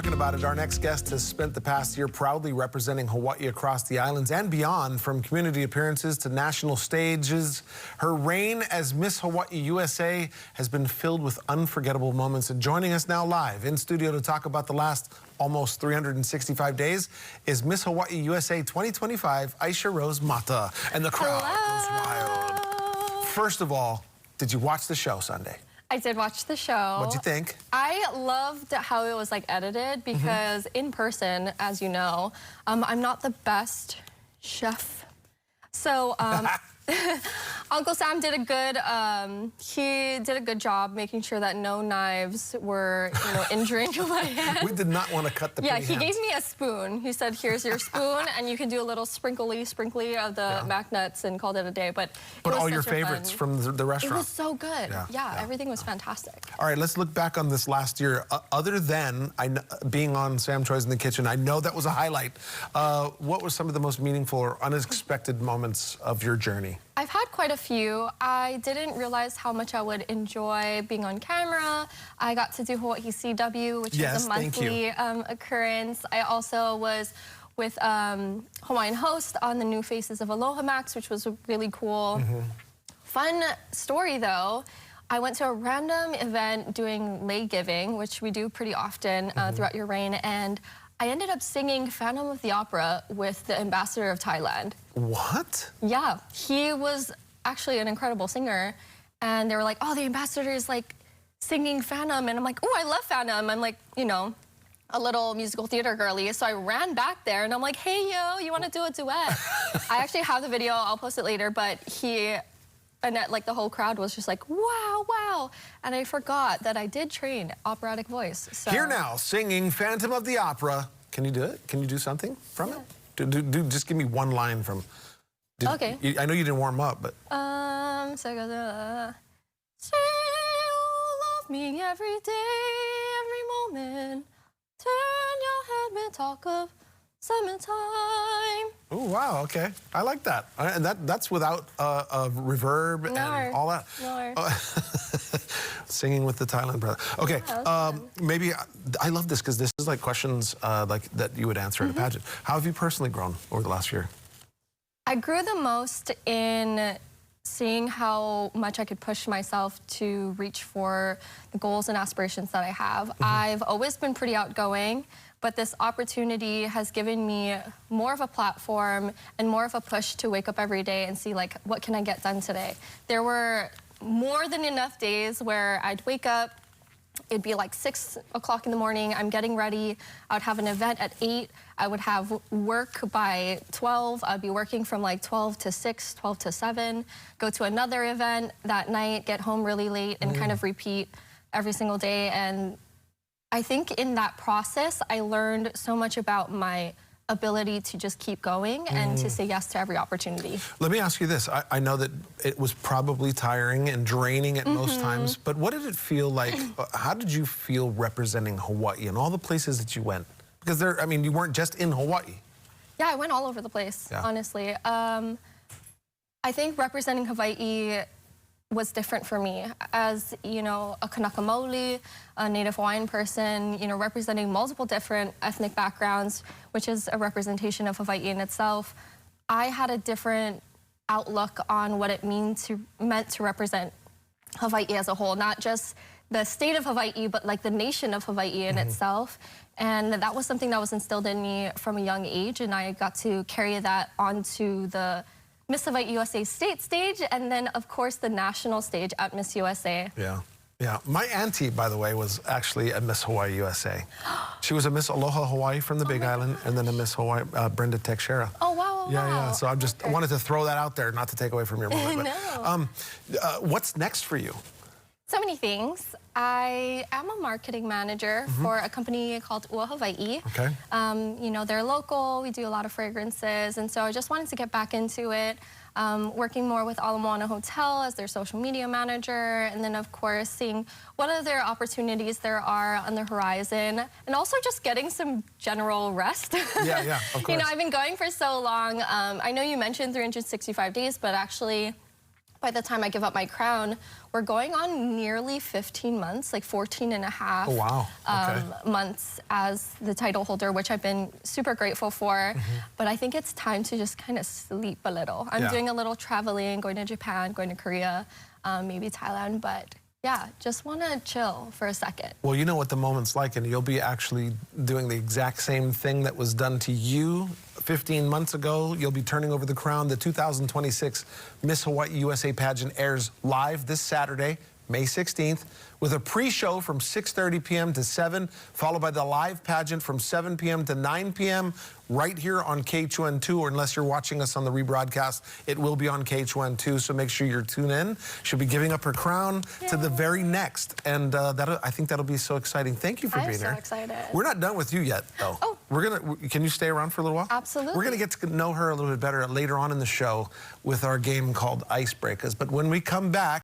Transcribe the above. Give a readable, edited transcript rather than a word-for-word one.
talking about it. Our next guest has spent the past year proudly representing Hawaii across the islands and beyond, from community appearances to national stages. Her reign as Miss Hawaii USA has been filled with unforgettable moments. And joining us now live in studio to talk about the last almost 365 days is Miss Hawaii USA 2025, Issha Rose Mata. And the crowd goes wild. First of all, did you watch the show Sunday? I did watch the show. What'd you think? I loved how it was like edited because in person, as you know, I'm not the best chef. So Uncle Sam did a good job making sure that no knives were, injuring my hand. We did not want to cut the he gave me a spoon. He said, here's your spoon, and you can do a little sprinkly of the mac nuts and called it a day. But all your favorites from the restaurant. It was so good. Yeah, everything was fantastic. All right, let's look back on this last year. Other than being on Sam Troy's in the Kitchen, I know that was a highlight. What were some of the most meaningful or unexpected moments of your journey? I've had quite a few. I didn't realize how much I would enjoy being on camera. I got to do Hawaii CW, which is a monthly occurrence. I also was with Hawaiian Host on the New Faces of Aloha Max, which was really cool. Fun story, though. I went to a random event doing lei giving, which we do pretty often throughout your reign, and I ended up singing Phantom of the Opera with the ambassador of Thailand. What? Yeah, he was actually an incredible singer, and they were like, oh, the ambassador is like singing Phantom, and I'm like, oh, I love Phantom. I'm like, a little musical theater girly, so I ran back there, and I'm like, hey, yo, you want to do a duet? I actually have the video, I'll post it later, but the whole crowd was just like, wow, wow. And I forgot that I did train operatic voice. So. Here now, singing Phantom of the Opera. Can you do it? Can you do something from it? Just give me one line from... Okay. I know you didn't warm up, but... Say you love me every day, every moment. Turn your head when talk of summertime. Oh, wow, okay. I like that. And that's without a reverb and all that. No. Singing with the Thailand brother. Okay, maybe, I love this because this is like questions that you would answer at a pageant. How have you personally grown over the last year? I grew the most in seeing how much I could push myself to reach for the goals and aspirations that I have. I've always been pretty outgoing, but this opportunity has given me more of a platform and more of a push to wake up every day and see, like, what can I get done today? There were more than enough days where I'd wake up, it'd be like 6 o'clock in the morning, I'm getting ready, I would have an event at 8, I would have work by 12, I'd be working from like 12 to 6, 12 to 7, go to another event that night, get home really late, and kind of repeat every single day. And I think in that process, I learned so much about my ability to just keep going and to say yes to every opportunity. Let me ask you this. I know that it was probably tiring and draining at most times, but what did it feel like? How did you feel representing Hawaii and all the places that you went? Because you weren't just in Hawaii. Yeah, I went all over the place, honestly. I think representing Hawaii was different for me as, a Kanaka Maoli, a Native Hawaiian person, representing multiple different ethnic backgrounds, which is a representation of Hawaii in itself. I had a different outlook on what it meant to represent Hawaii as a whole, not just the state of Hawaii, but like the nation of Hawaii in itself. And that was something that was instilled in me from a young age, and I got to carry that onto the Miss Hawaii USA state stage, and then, of course, the national stage at Miss USA. Yeah. My auntie, by the way, was actually a Miss Hawaii USA. She was a Miss Aloha Hawaii from the Big Island, and then a Miss Hawaii, Brenda Teixeira. Oh, wow. Yeah. So I wanted to throw that out there, not to take away from your moment. But, what's next for you? So many things. I am a marketing manager for a company called Ua Hawaii. Okay. They're local, we do a lot of fragrances, and so I just wanted to get back into it. Working more with Ala Moana Hotel as their social media manager, and then of course seeing what other opportunities there are on the horizon, and also just getting some general rest. Yeah, of course. I've been going for so long. I know you mentioned 365 days, but actually by the time I give up my crown, we're going on nearly 15 months, like 14 and a half Oh, wow. Okay. months as the title holder, which I've been super grateful for. But I think it's time to just kind of sleep a little. I'm doing a little traveling, going to Japan, going to Korea, maybe Thailand, but yeah, just want to chill for a second. Well, you know what the moment's like, and you'll be actually doing the exact same thing that was done to you 15 months ago. You'll be turning over the crown. The 2026 Miss Hawaii USA pageant airs live this Saturday, May 16th, with a pre-show from 6:30 p.m. to 7, followed by the live pageant from 7 p.m. to 9 p.m. right here on KHON2, or unless you're watching us on the rebroadcast, it will be on KHON2, so make sure you're tuned in. She'll be giving up her crown to the very next, and I think that'll be so exciting. Thank you for being here. I'm so excited. We're not done with you yet, though. Oh. Can you stay around for a little while? Absolutely. We're gonna get to know her a little bit better later on in the show with our game called Icebreakers, but when we come back,